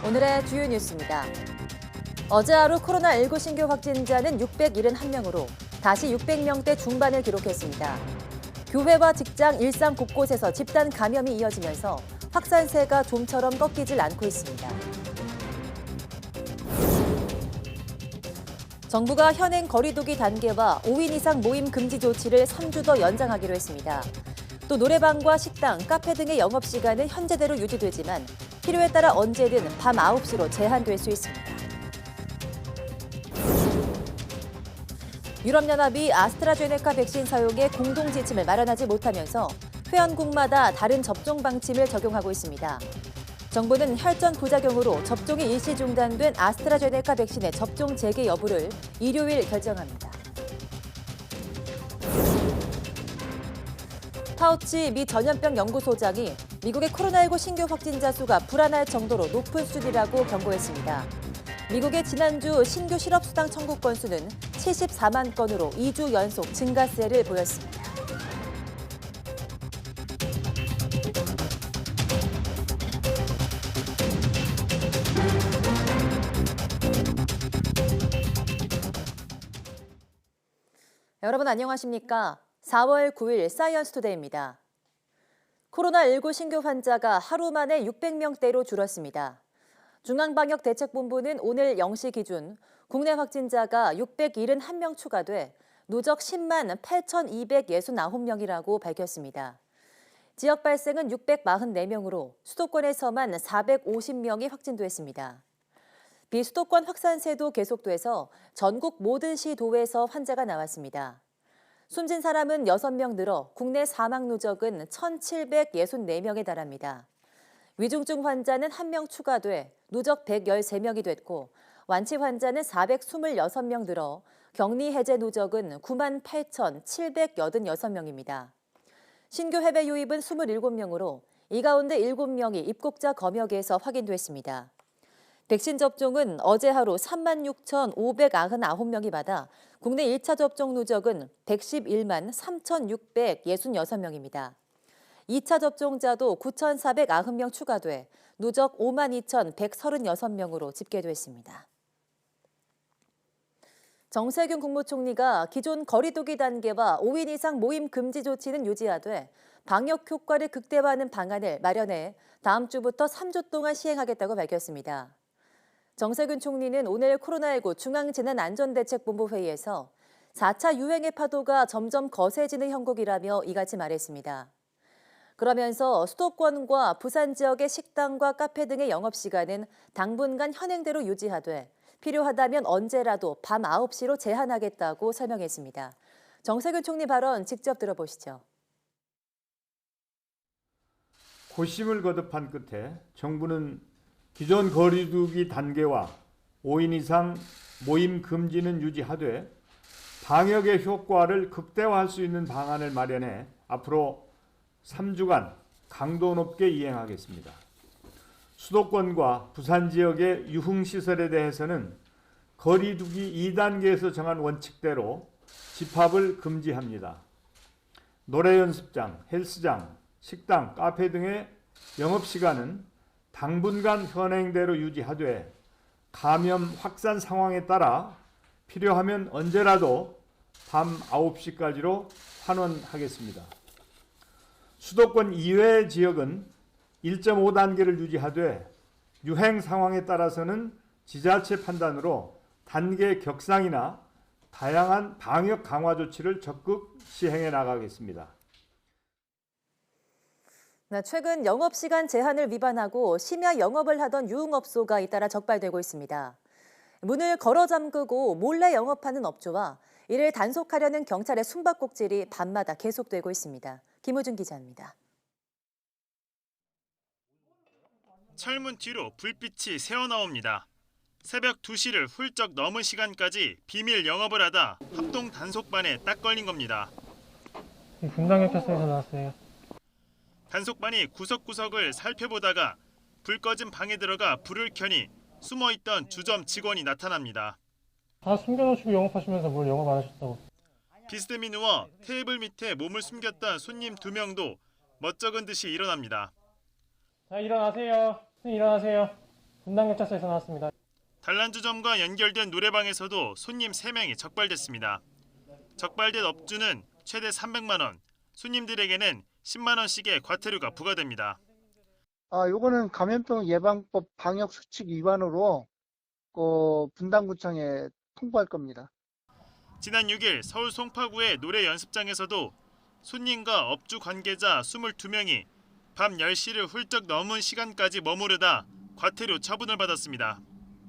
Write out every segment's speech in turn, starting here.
오늘의 주요 뉴스입니다. 어제 하루 코로나19 신규 확진자는 671명으로 다시 600명대 중반을 기록했습니다. 교회와 직장, 일상 곳곳에서 집단 감염이 이어지면서 확산세가 좀처럼 꺾이질 않고 있습니다. 정부가 현행 거리두기 단계와 5인 이상 모임 금지 조치를 3주 더 연장하기로 했습니다. 또 노래방과 식당, 카페 등의 영업시간은 현재대로 유지되지만 필요에 따라 언제든 밤 9시로 제한될 수 있습니다. 유럽연합이 아스트라제네카 백신 사용에 공동 지침을 마련하지 못하면서 회원국마다 다른 접종 방침을 적용하고 있습니다. 정부는 혈전 부작용으로 접종이 일시 중단된 아스트라제네카 백신의 접종 재개 여부를 일요일 결정합니다. 파우치 미 전염병 연구소장이 미국의 코로나19 신규 확진자 수가 불안할 정도로 높은 수준이라고 경고했습니다. 미국의 지난주 신규 실업수당 청구 건수는 74만 건으로 2주 연속 증가세를 보였습니다. 여러분 안녕하십니까? 4월 9일 사이언스 투데이입니다. 코로나19 신규 환자가 하루 만에 600명대로 줄었습니다. 중앙방역대책본부는 오늘 0시 기준 국내 확진자가 671명 추가돼 누적 10만 8,269명이라고 밝혔습니다. 지역 발생은 644명으로 수도권에서만 450명이 확진됐습니다. 비수도권 확산세도 계속돼서 전국 모든 시도에서 환자가 나왔습니다. 숨진 사람은 6명 늘어 국내 사망 누적은 1,764명에 달합니다. 위중증 환자는 1명 추가돼 누적 113명이 됐고 완치 환자는 426명 늘어 격리 해제 누적은 98,786명입니다. 신규 해외 유입은 27명으로 이 가운데 7명이 입국자 검역에서 확인됐습니다. 백신 접종은 어제 하루 36,599명이 받아 국내 1차 접종 누적은 111만 3,666명입니다. 2차 접종자도 9,490명 추가돼 누적 5만 2,136명으로 집계됐습니다. 정세균 국무총리가 기존 거리두기 단계와 5인 이상 모임 금지 조치는 유지하되 방역 효과를 극대화하는 방안을 마련해 다음 주부터 3주 동안 시행하겠다고 밝혔습니다. 정세균 총리는 오늘 코로나19 중앙재난안전대책본부 회의에서 4차 유행의 파도가 점점 거세지는 형국이라며 이같이 말했습니다. 그러면서 수도권과 부산 지역의 식당과 카페 등의 영업시간은 당분간 현행대로 유지하되 필요하다면 언제라도 밤 9시로 제한하겠다고 설명했습니다. 정세균 총리 발언 직접 들어보시죠. 고심을 거듭한 끝에 정부는 기존 거리두기 단계와 5인 이상 모임 금지는 유지하되 방역의 효과를 극대화할 수 있는 방안을 마련해 앞으로 3주간 강도 높게 이행하겠습니다. 수도권과 부산 지역의 유흥시설에 대해서는 거리두기 2단계에서 정한 원칙대로 집합을 금지합니다. 노래 연습장, 헬스장, 식당, 카페 등의 영업시간은 당분간 현행대로 유지하되 감염 확산 상황에 따라 필요하면 언제라도 밤 9시까지로 환원하겠습니다. 수도권 이외의 지역은 1.5단계를 유지하되 유행 상황에 따라서는 지자체 판단으로 단계 격상이나 다양한 방역 강화 조치를 적극 시행해 나가겠습니다. 최근 영업시간 제한을 위반하고 심야 영업을 하던 유흥업소가 잇따라 적발되고 있습니다. 문을 걸어 잠그고 몰래 영업하는 업주와 이를 단속하려는 경찰의 숨바꼭질이 밤마다 계속되고 있습니다. 김우준 기자입니다. 철문 뒤로 불빛이 새어나옵니다. 새벽 2시를 훌쩍 넘은 시간까지 비밀 영업을 하다 합동 단속반에 딱 걸린 겁니다. 분당경찰서에서 나왔어요. 단속반이 구석구석을 살펴보다가 불 꺼진 방에 들어가 불을 켜니 숨어있던 주점 직원이 나타납니다. 다 숨겨놓으시고 영업하시면서 뭘 영업 안 하셨다고. 비스듬히 누워 테이블 밑에 몸을 숨겼던 손님 2명도 멋쩍은 듯이 일어납니다. 자, 일어나세요. 일어나세요. 분당경찰서에서 나왔습니다. 단란주점과 연결된 노래방에서도 손님 3명이 적발됐습니다. 적발된 업주는 최대 300만 원, 손님들에게는 10만 원씩의 과태료가 부과됩니다. 요거는 감염병 예방법 방역 수칙 위반으로 분당구청에 통보할 겁니다. 지난 6일 서울 송파구의 노래 연습장에서도 손님과 업주 관계자 22명이 밤 10시를 훌쩍 넘은 시간까지 머무르다 과태료 처분을 받았습니다.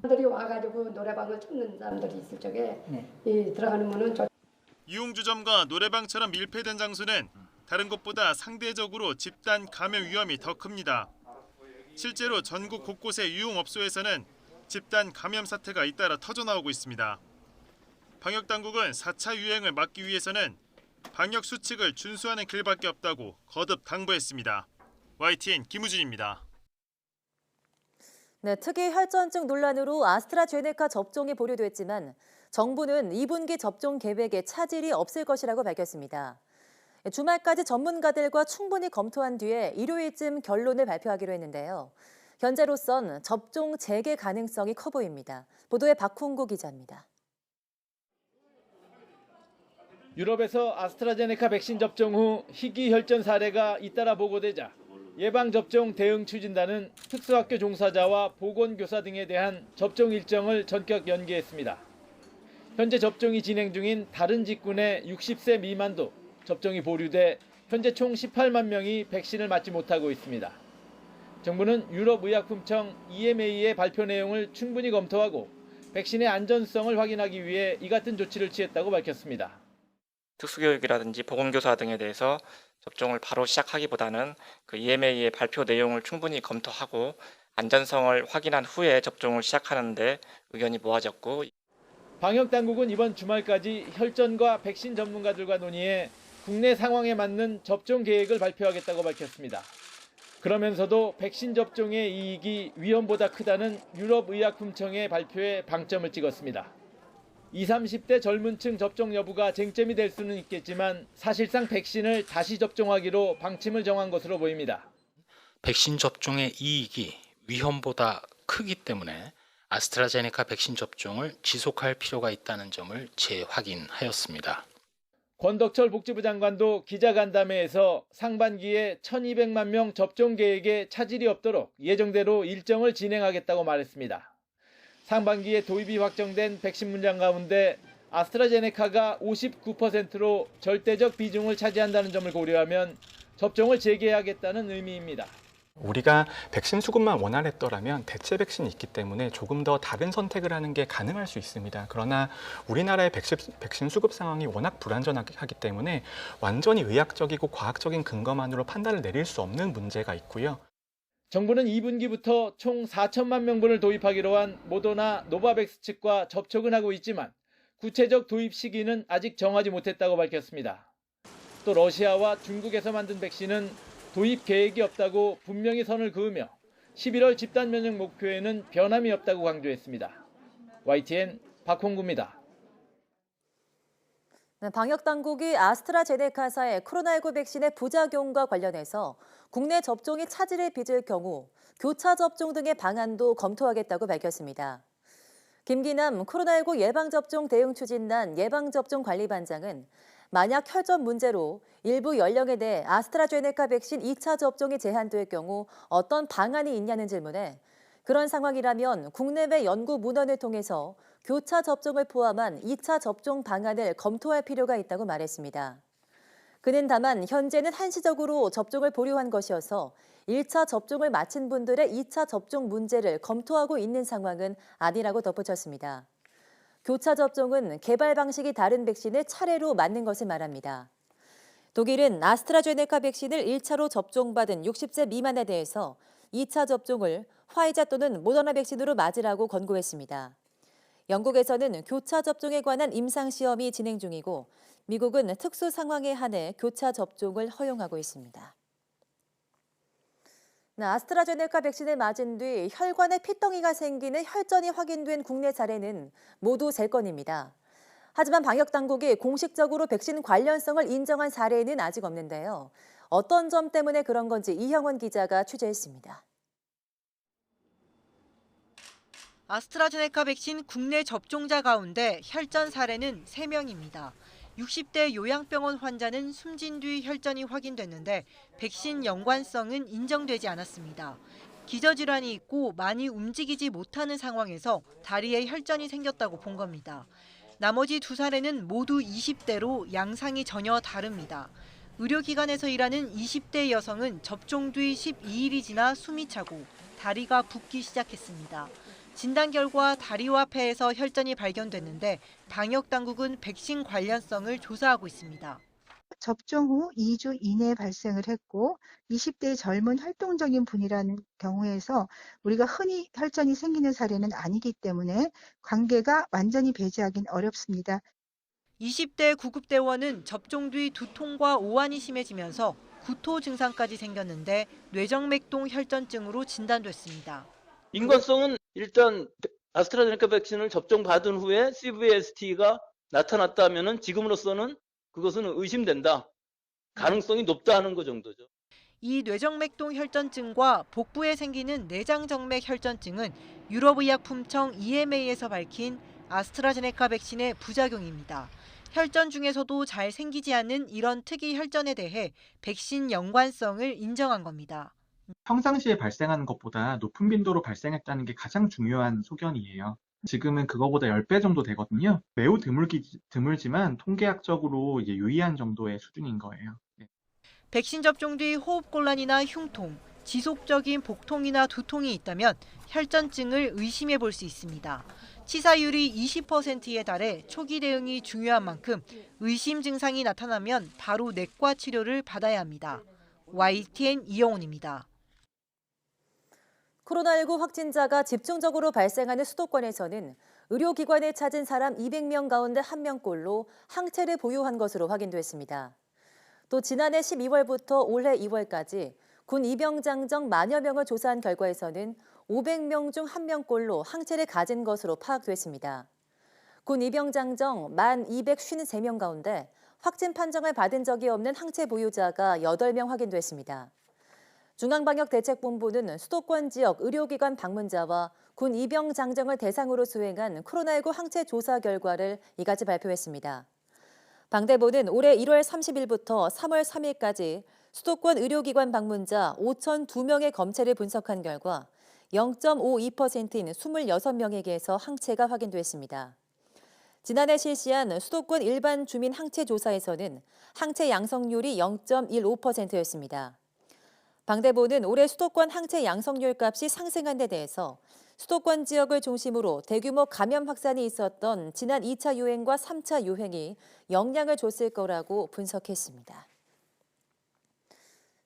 사람들이 와가지고 노래방을 찾는 사람들이 있을 적에 이 들어가는 문은 유흥주점과 노래방처럼 밀폐된 장소는 다른 곳보다 상대적으로 집단 감염 위험이 더 큽니다. 실제로 전국 곳곳의 유흥업소에서는 집단 감염 사태가 잇따라 터져나오고 있습니다. 방역당국은 4차 유행을 막기 위해서는 방역 수칙을 준수하는 길밖에 없다고 거듭 당부했습니다. YTN 김우진입니다. 네, 특이 혈전증 논란으로 아스트라제네카 접종이 보류됐지만 정부는 2분기 접종 계획에 차질이 없을 것이라고 밝혔습니다. 주말까지 전문가들과 충분히 검토한 뒤에 일요일쯤 결론을 발표하기로 했는데요. 현재로선 접종 재개 가능성이 커 보입니다. 보도에 박홍구 기자입니다. 유럽에서 아스트라제네카 백신 접종 후 희귀 혈전 사례가 잇따라 보고되자 예방접종 대응 추진단은 특수학교 종사자와 보건교사 등에 대한 접종 일정을 전격 연기했습니다. 현재 접종이 진행 중인 다른 직군의 60세 미만도 접종이 보류돼 현재 총 18만 명이 백신을 맞지 못하고 있습니다. 정부는 유럽의약품청 EMA의 발표 내용을 충분히 검토하고 백신의 안전성을 확인하기 위해 이 같은 조치를 취했다고 밝혔습니다. 특수교육이라든지 보건교사 등에 대해서 접종을 바로 시작하기보다는 그 EMA의 발표 내용을 충분히 검토하고 안전성을 확인한 후에 접종을 시작하는 데 의견이 모아졌고, 방역당국은 이번 주말까지 혈전과 백신 전문가들과 논의해 국내 상황에 맞는 접종 계획을 발표하겠다고 밝혔습니다. 그러면서도 백신 접종의 이익이 위험보다 크다는 유럽의약품청의 발표에 방점을 찍었습니다. 20, 30대 젊은 층 접종 여부가 쟁점이 될 수는 있겠지만 사실상 백신을 다시 접종하기로 방침을 정한 것으로 보입니다. 백신 접종의 이익이 위험보다 크기 때문에 아스트라제네카 백신 접종을 지속할 필요가 있다는 점을 재확인하였습니다. 권덕철 복지부 장관도 기자간담회에서 상반기에 1,200만 명 접종 계획에 차질이 없도록 예정대로 일정을 진행하겠다고 말했습니다. 상반기에 도입이 확정된 백신 물량 가운데 아스트라제네카가 59%로 절대적 비중을 차지한다는 점을 고려하면 접종을 재개하겠다는 의미입니다. 우리가 백신 수급만 원활했더라면 대체 백신이 있기 때문에 조금 더 다른 선택을 하는 게 가능할 수 있습니다. 그러나 우리나라의 백신 수급 상황이 워낙 불안전하기 때문에 완전히 의학적이고 과학적인 근거만으로 판단을 내릴 수 없는 문제가 있고요. 정부는 2분기부터 총 4천만 명분을 도입하기로 한 모더나 노바백스 측과 접촉은 하고 있지만 구체적 도입 시기는 아직 정하지 못했다고 밝혔습니다. 또 러시아와 중국에서 만든 백신은 도입 계획이 없다고 분명히 선을 그으며 11월 집단 면역 목표에는 변함이 없다고 강조했습니다. YTN 박홍구입니다. 방역당국이 아스트라제네카사의 코로나19 백신의 부작용과 관련해서 국내 접종이 차질을 빚을 경우 교차 접종 등의 방안도 검토하겠다고 밝혔습니다. 김기남 코로나19 예방접종 대응 추진단 예방접종관리반장은 만약 혈전 문제로 일부 연령에 대해 아스트라제네카 백신 2차 접종이 제한될 경우 어떤 방안이 있냐는 질문에 그런 상황이라면 국내외 연구 문헌을 통해서 교차 접종을 포함한 2차 접종 방안을 검토할 필요가 있다고 말했습니다. 그는 다만 현재는 한시적으로 접종을 보류한 것이어서 1차 접종을 마친 분들의 2차 접종 문제를 검토하고 있는 상황은 아니라고 덧붙였습니다. 교차 접종은 개발 방식이 다른 백신을 차례로 맞는 것을 말합니다. 독일은 아스트라제네카 백신을 1차로 접종받은 60세 미만에 대해서 2차 접종을 화이자 또는 모더나 백신으로 맞으라고 권고했습니다. 영국에서는 교차 접종에 관한 임상시험이 진행 중이고 미국은 특수 상황에 한해 교차 접종을 허용하고 있습니다. 아스트라제네카 백신을 맞은 뒤 혈관에 피덩이가 생기는 혈전이 확인된 국내 사례는 모두 3건입니다. 하지만 방역당국이 공식적으로 백신 관련성을 인정한 사례는 아직 없는데요. 어떤 점 때문에 그런 건지 이형원 기자가 취재했습니다. 아스트라제네카 백신 국내 접종자 가운데 혈전 사례는 3명입니다. 60대 요양병원 환자는 숨진 뒤 혈전이 확인됐는데 백신 연관성은 인정되지 않았습니다. 기저질환이 있고 많이 움직이지 못하는 상황에서 다리에 혈전이 생겼다고 본 겁니다. 나머지 2사례는 모두 20대로 양상이 전혀 다릅니다. 의료기관에서 일하는 20대 여성은 접종 뒤 12일이 지나 숨이 차고 다리가 붓기 시작했습니다. 진단 결과 다리와 폐에서 혈전이 발견됐는데 방역당국은 백신 관련성을 조사하고 있습니다. 접종 후 2주 이내에 발생을 했고 20대 젊은 활동적인 분이라는 경우에서 우리가 흔히 혈전이 생기는 사례는 아니기 때문에 관계가 완전히 배제하긴 어렵습니다. 20대 구급대원은 접종 뒤 두통과 오한이 심해지면서 구토 증상까지 생겼는데 뇌정맥동 혈전증으로 진단됐습니다. 인과성은 일단 아스트라제네카 백신을 접종받은 후에 CVST가 나타났다면 지금으로서는 그것은 의심된다. 가능성이 높다 하는 것 정도죠. 이 뇌정맥동 혈전증과 복부에 생기는 내장정맥 혈전증은 유럽의약품청 EMA에서 밝힌 아스트라제네카 백신의 부작용입니다. 혈전 중에서도 잘 생기지 않는 이런 특이 혈전에 대해 백신 연관성을 인정한 겁니다. 평상시에 발생하는 것보다 높은 빈도로 발생했다는 게 가장 중요한 소견이에요. 지금은 그거보다 10배 정도 되거든요. 매우 드물지만 통계학적으로 이제 유의한 정도의 수준인 거예요. 백신 접종 뒤 호흡곤란이나 흉통, 지속적인 복통이나 두통이 있다면 혈전증을 의심해 볼 수 있습니다. 치사율이 20%에 달해 초기 대응이 중요한 만큼 의심 증상이 나타나면 바로 내과 치료를 받아야 합니다. YTN 이영훈입니다. 코로나19 확진자가 집중적으로 발생하는 수도권에서는 의료기관에 찾은 사람 200명 가운데 1명꼴로 항체를 보유한 것으로 확인됐습니다. 또 지난해 12월부터 올해 2월까지 군 입영장정 만여 명을 조사한 결과에서는 500명 중 1명꼴로 항체를 가진 것으로 파악됐습니다. 군 입영장정 1,253명 가운데 확진 판정을 받은 적이 없는 항체 보유자가 8명 확인됐습니다. 중앙방역대책본부는 수도권 지역 의료기관 방문자와 군 입영장정을 대상으로 수행한 코로나19 항체 조사 결과를 이같이 발표했습니다. 방대본은 올해 1월 30일부터 3월 3일까지 수도권 의료기관 방문자 5,002명의 검체를 분석한 결과 0.52%인 26명에게서 항체가 확인됐습니다. 지난해 실시한 수도권 일반 주민 항체 조사에서는 항체 양성률이 0.15%였습니다. 방대본은 올해 수도권 항체 양성률 값이 상승한 데 대해서 수도권 지역을 중심으로 대규모 감염 확산이 있었던 지난 2차 유행과 3차 유행이 영향을 줬을 거라고 분석했습니다.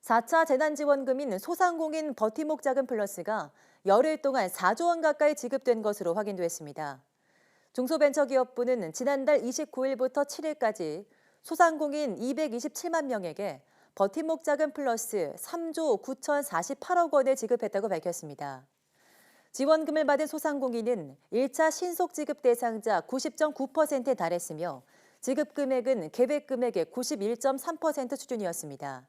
4차 재난지원금인 소상공인 버팀목 자금 플러스가 열흘 동안 4조 원 가까이 지급된 것으로 확인됐습니다. 중소벤처기업부는 지난달 29일부터 7일까지 소상공인 227만 명에게 버팀목 자금 플러스 3조 9,048억 원을 지급했다고 밝혔습니다. 지원금을 받은 소상공인은 1차 신속 지급 대상자 90.9%에 달했으며 지급 금액은 계획 금액의 91.3% 수준이었습니다.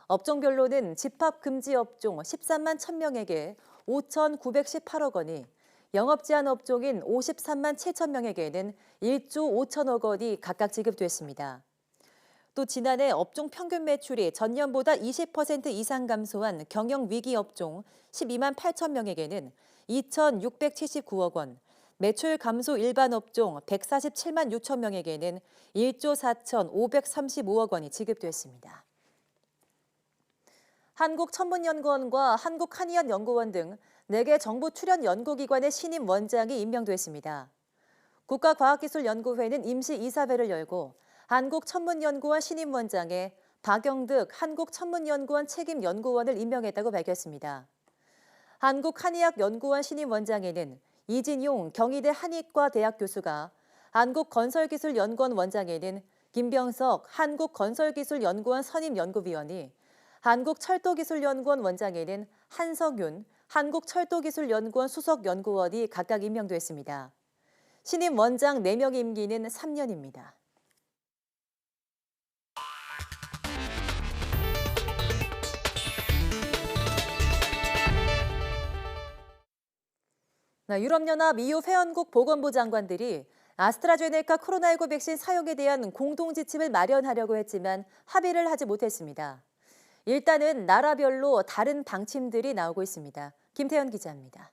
업종별로는 집합 금지 업종 13만 1,000명에게 5,918억 원이, 영업 제한 업종인 53만 7천 명에게는 1조 5천억 원이 각각 지급됐습니다. 또 지난해 업종 평균 매출이 전년보다 20% 이상 감소한 경영 위기 업종 12만 8천 명에게는 2,679억 원, 매출 감소 일반 업종 147만 6천 명에게는 1조 4,535억 원이 지급됐습니다. 한국천문연구원과 한국한의학연구원 등 4개 정부 출연 연구기관의 신임 원장이 임명됐습니다. 국가과학기술연구회는 임시 이사회를 열고 한국천문연구원 신임 원장에 박영득 한국천문연구원 책임연구원을 임명했다고 밝혔습니다. 한국한의학연구원 신임 원장에는 이진용 경희대 한의과 대학 교수가, 한국건설기술연구원 원장에는 김병석 한국건설기술연구원 선임연구위원이, 한국철도기술연구원 원장에는 한석윤 한국철도기술연구원 수석연구원이 각각 임명됐습니다. 신임 원장 4명 임기는 3년입니다. 유럽연합 EU 회원국 보건부 장관들이 아스트라제네카 코로나19 백신 사용에 대한 공동 지침을 마련하려고 했지만 합의를 하지 못했습니다. 일단은 나라별로 다른 방침들이 나오고 있습니다. 김태현 기자입니다.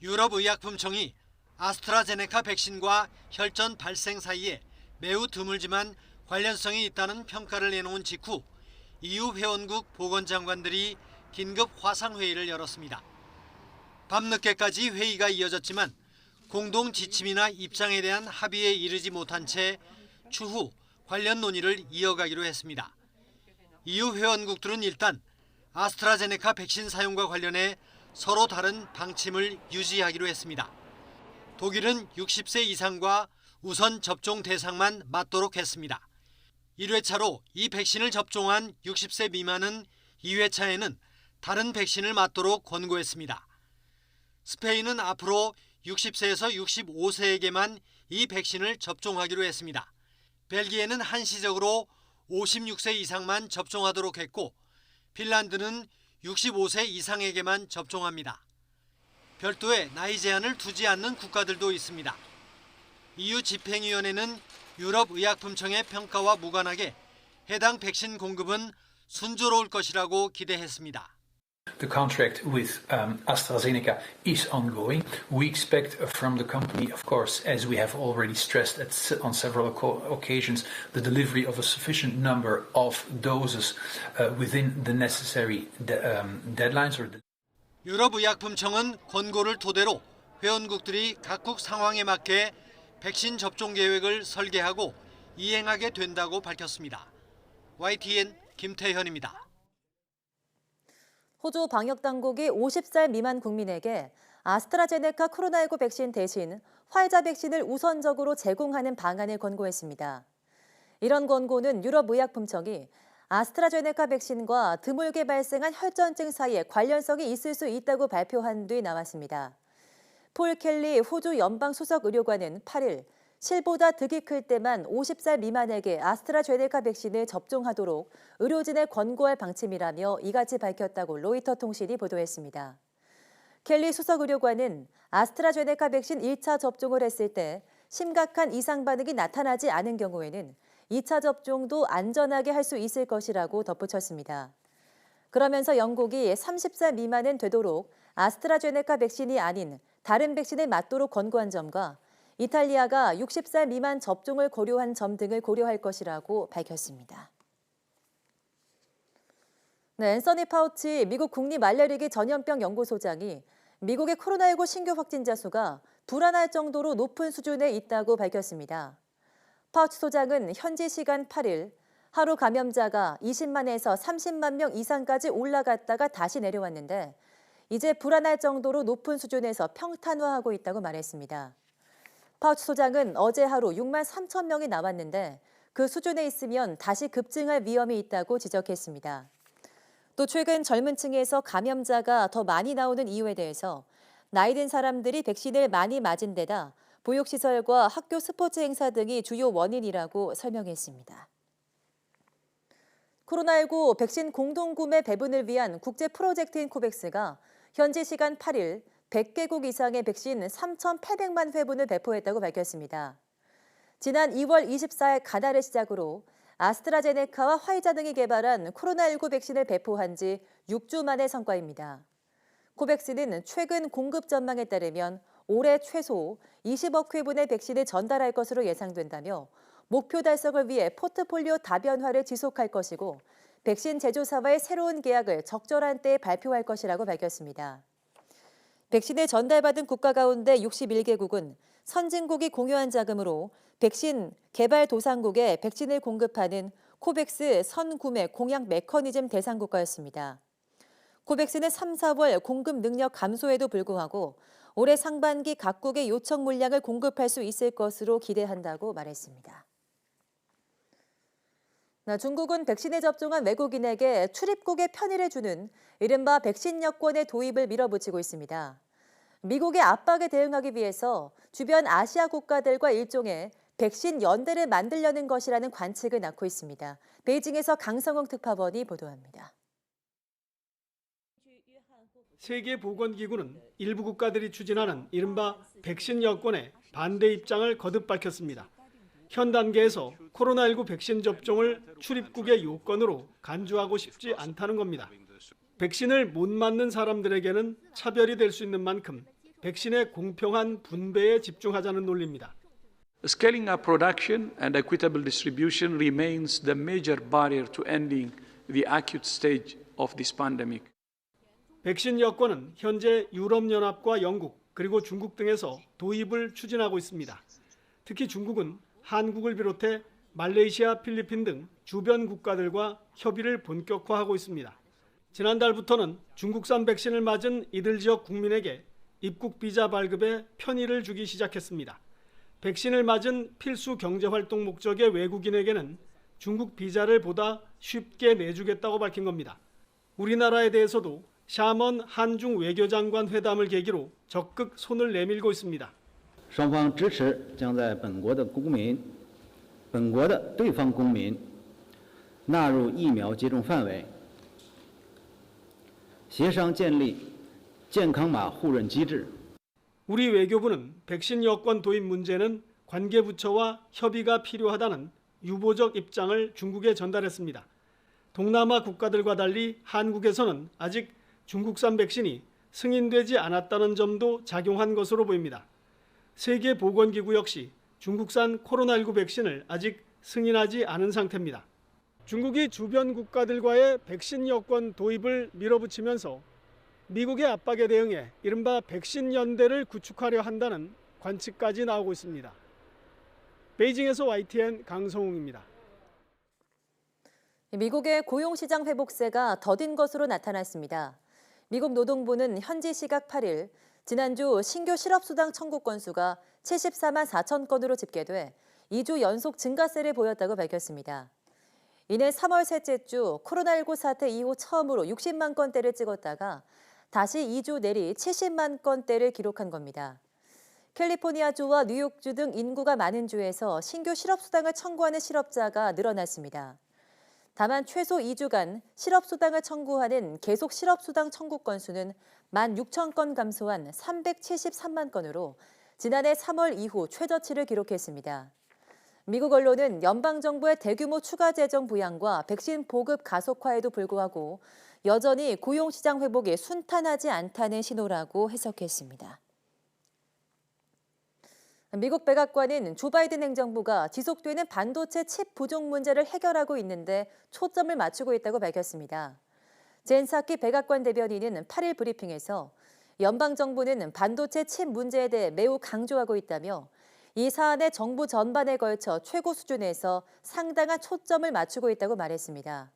유럽의약품청이 아스트라제네카 백신과 혈전 발생 사이에 매우 드물지만 관련성이 있다는 평가를 내놓은 직후 EU 회원국 보건장관들이 긴급 화상회의를 열었습니다. 밤늦게까지 회의가 이어졌지만 공동 지침이나 입장에 대한 합의에 이르지 못한 채 추후 관련 논의를 이어가기로 했습니다. EU 회원국들은 일단 아스트라제네카 백신 사용과 관련해 서로 다른 방침을 유지하기로 했습니다. 독일은 60세 이상과 우선 접종 대상만 맞도록 했습니다. 1회차로 이 백신을 접종한 60세 미만은 2회차에는 다른 백신을 맞도록 권고했습니다. 스페인은 앞으로 60세에서 65세에게만 이 백신을 접종하기로 했습니다. 벨기에는 한시적으로 56세 이상만 접종하도록 했고 핀란드는 65세 이상에게만 접종합니다. 별도의 나이 제한을 두지 않는 국가들도 있습니다. EU 집행위원회는 유럽의약품청의 평가와 무관하게 해당 백신 공급은 순조로울 것이라고 기대했습니다. The contract with AstraZeneca is ongoing. We expect from the company, of course, as we have already stressed on several occasions, the delivery of a sufficient number of doses within the necessary deadlines. 유럽의약품청은 권고를 토대로 회원국들이 각국 상황에 맞게 백신 접종 계획을 설계하고 이행하게 된다고 밝혔습니다. YTN 김태현입니다. 호주 방역당국이 50살 미만 국민에게 아스트라제네카 코로나19 백신 대신 화이자 백신을 우선적으로 제공하는 방안을 권고했습니다. 이런 권고는 유럽의약품청이 아스트라제네카 백신과 드물게 발생한 혈전증 사이에 관련성이 있을 수 있다고 발표한 뒤 나왔습니다. 폴 켈리 호주 연방수석의료관은 8일 실보다 득이 클 때만 50살 미만에게 아스트라제네카 백신을 접종하도록 의료진에 권고할 방침이라며 이같이 밝혔다고 로이터 통신이 보도했습니다. 켈리 수석의료관은 아스트라제네카 백신 1차 접종을 했을 때 심각한 이상 반응이 나타나지 않은 경우에는 2차 접종도 안전하게 할 수 있을 것이라고 덧붙였습니다. 그러면서 영국이 30살 미만은 되도록 아스트라제네카 백신이 아닌 다른 백신을 맞도록 권고한 점과 이탈리아가 60살 미만 접종을 고려한 점 등을 고려할 것이라고 밝혔습니다. 앤서니 파우치 미국 국립말레르기 전염병 연구소장이 미국의 코로나19 신규 확진자 수가 불안할 정도로 높은 수준에 있다고 밝혔습니다. 파우치 소장은 현지 시간 8일 하루 감염자가 20만에서 30만 명 이상까지 올라갔다가 다시 내려왔는데 이제 불안할 정도로 높은 수준에서 평탄화하고 있다고 말했습니다. 파우치 소장은 어제 하루 6만 3천 명이 나왔는데 그 수준에 있으면 다시 급증할 위험이 있다고 지적했습니다. 또 최근 젊은 층에서 감염자가 더 많이 나오는 이유에 대해서 나이 든 사람들이 백신을 많이 맞은 데다 보육시설과 학교 스포츠 행사 등이 주요 원인이라고 설명했습니다. 코로나19 백신 공동구매 배분을 위한 국제 프로젝트인 코백스가 현지 시간 8일 100개국 이상의 백신 3,800만 회분을 배포했다고 밝혔습니다. 지난 2월 24일 가나를 시작으로 아스트라제네카와 화이자 등이 개발한 코로나19 백신을 배포한 지 6주 만의 성과입니다. 코백스는 최근 공급 전망에 따르면 올해 최소 20억 회분의 백신을 전달할 것으로 예상된다며 목표 달성을 위해 포트폴리오 다변화를 지속할 것이고 백신 제조사와의 새로운 계약을 적절한 때에 발표할 것이라고 밝혔습니다. 백신을 전달받은 국가 가운데 61개국은 선진국이 공유한 자금으로 백신 개발 도상국에 백신을 공급하는 코백스 선구매 공약 메커니즘 대상 국가였습니다. 코백스는 3, 4월 공급 능력 감소에도 불구하고 올해 상반기 각국의 요청 물량을 공급할 수 있을 것으로 기대한다고 말했습니다. 중국은 백신에 접종한 외국인에게 출입국의 편의를 주는 이른바 백신 여권의 도입을 밀어붙이고 있습니다. 미국의 압박에 대응하기 위해서 주변 아시아 국가들과 일종의 백신 연대를 만들려는 것이라는 관측을 낳고 있습니다. 베이징에서 강성홍 특파원이 보도합니다. 세계보건기구는 일부 국가들이 추진하는 이른바 백신 여권에 반대 입장을 거듭 밝혔습니다. 현 단계에서 코로나19 백신 접종을 출입국의 요건으로 간주하고 싶지 않다는 겁니다. 백신을 못 맞는 사람들에게는 차별이 될 수 있는 만큼 백신의 공평한 분배에 집중하자는 논리입니다. Scaling up production and equitable distribution remains the major barrier to ending the acute stage of this pandemic. 백신 여권은 현재 유럽연합과 영국 그리고 중국 등에서 도입을 추진하고 있습니다. 특히 중국은 한국을 비롯해 말레이시아, 필리핀 등 주변 국가들과 협의를 본격화하고 있습니다. 지난달부터는 중국산 백신을 맞은 이들 지역 국민에게 입국 비자 발급에 편의를 주기 시작했습니다. 백신을 맞은 필수 경제활동 목적의 외국인에게는 중국 비자를 보다 쉽게 내주겠다고 밝힌 겁니다. 우리나라에 대해서도 샤먼 한중 외교장관 회담을 계기로 적극 손을 내밀고 있습니다. 双方支持将在本国的公民、本国的对方公民纳入疫苗接种范围，协商建立健康码互认机制。 우리 외교부는 백신 여권 도입 문제는 관계부처와 협의가 필요하다는 유보적 입장을 중국에 전달했습니다. 동남아 국가들과 달리 한국에서는 아직 중국산 백신이 승인되지 않았다는 점도 작용한 것으로 보입니다. 세계보건기구 역시 중국산 코로나19 백신을 아직 승인하지 않은 상태입니다. 중국이 주변 국가들과의 백신 여권 도입을 밀어붙이면서 미국의 압박에 대응해 이른바 백신 연대를 구축하려 한다는 관측까지 나오고 있습니다. 베이징에서 YTN 강성웅입니다. 미국의 고용시장 회복세가 더딘 것으로 나타났습니다. 미국 노동부는 현지 시각 8일 지난주 신규 실업수당 청구 건수가 74만 4천 건으로 집계돼 2주 연속 증가세를 보였다고 밝혔습니다. 이내 3월 셋째 주 코로나19 사태 이후 처음으로 60만 건대를 찍었다가 다시 2주 내리 70만 건대를 기록한 겁니다. 캘리포니아주와 뉴욕주 등 인구가 많은 주에서 신규 실업수당을 청구하는 실업자가 늘어났습니다. 다만 최소 2주간 실업수당을 청구하는 계속 실업수당 청구 건수는 16,000건 감소한 373만 건으로 지난해 3월 이후 최저치를 기록했습니다. 미국 언론은 연방정부의 대규모 추가 재정 부양과 백신 보급 가속화에도 불구하고 여전히 고용시장 회복이 순탄하지 않다는 신호라고 해석했습니다. 미국 백악관은 조 바이든 행정부가 지속되는 반도체 칩 부족 문제를 해결하고 있는데 초점을 맞추고 있다고 밝혔습니다. 젠 사키 백악관 대변인은 8일 브리핑에서 연방정부는 반도체 칩 문제에 대해 매우 강조하고 있다며 이 사안에 정부 전반에 걸쳐 최고 수준에서 상당한 초점을 맞추고 있다고 말했습니다.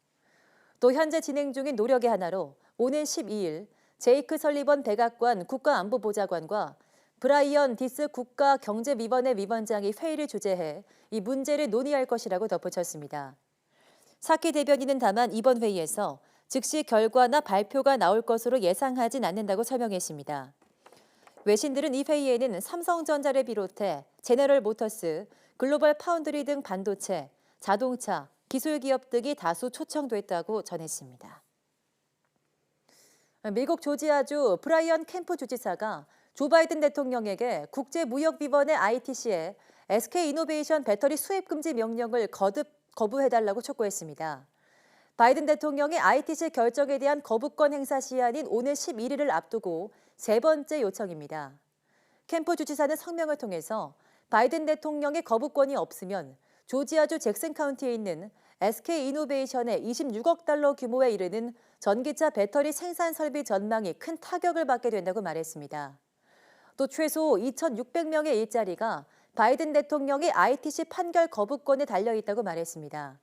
또 현재 진행 중인 노력의 하나로 오는 12일 제이크 설리번 백악관 국가안보보좌관과 브라이언 디스 국가경제위원회 위원장이 회의를 주재해 이 문제를 논의할 것이라고 덧붙였습니다. 사키 대변인은 다만 이번 회의에서 즉시 결과나 발표가 나올 것으로 예상하진 않는다고 설명했습니다. 외신들은 이 회의에는 삼성전자를 비롯해 제너럴 모터스, 글로벌 파운드리 등 반도체, 자동차, 기술 기업 등이 다수 초청됐다고 전했습니다. 미국 조지아주 브라이언 캠프 주지사가 조 바이든 대통령에게 국제무역위원회 ITC에 SK이노베이션 배터리 수입 금지 명령을 거듭 거부해달라고 촉구했습니다. 바이든 대통령의 ITC 결정에 대한 거부권 행사 시한인 오늘 11일을 앞두고 세 번째 요청입니다. 캠프 주지사는 성명을 통해서 바이든 대통령의 거부권이 없으면 조지아주 잭슨 카운티에 있는 SK이노베이션의 26억 달러 규모에 이르는 전기차 배터리 생산 설비 전망이 큰 타격을 받게 된다고 말했습니다. 또 최소 2,600명의 일자리가 바이든 대통령의 ITC 판결 거부권에 달려있다고 말했습니다.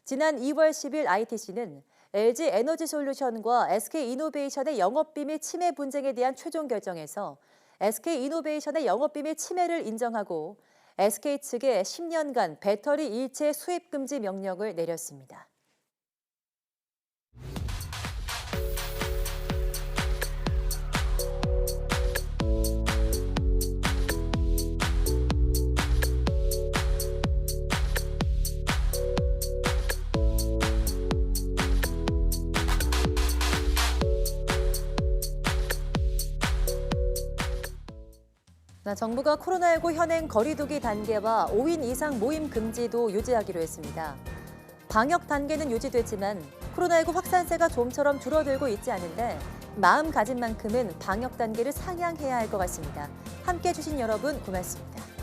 지난 2월 10일 ITC는 LG 에너지솔루션과 SK이노베이션의 영업비밀 침해 분쟁에 대한 최종 결정에서 SK이노베이션의 영업비밀 침해를 인정하고 SK 측에 10년간 배터리 일체 수입 금지 명령을 내렸습니다. 정부가 코로나19 현행 거리두기 단계와 5인 이상 모임 금지도 유지하기로 했습니다. 방역 단계는 유지됐지만 코로나19 확산세가 좀처럼 줄어들고 있지 않은데 마음가짐만큼은 방역 단계를 상향해야 할 것 같습니다. 함께해 주신 여러분 고맙습니다.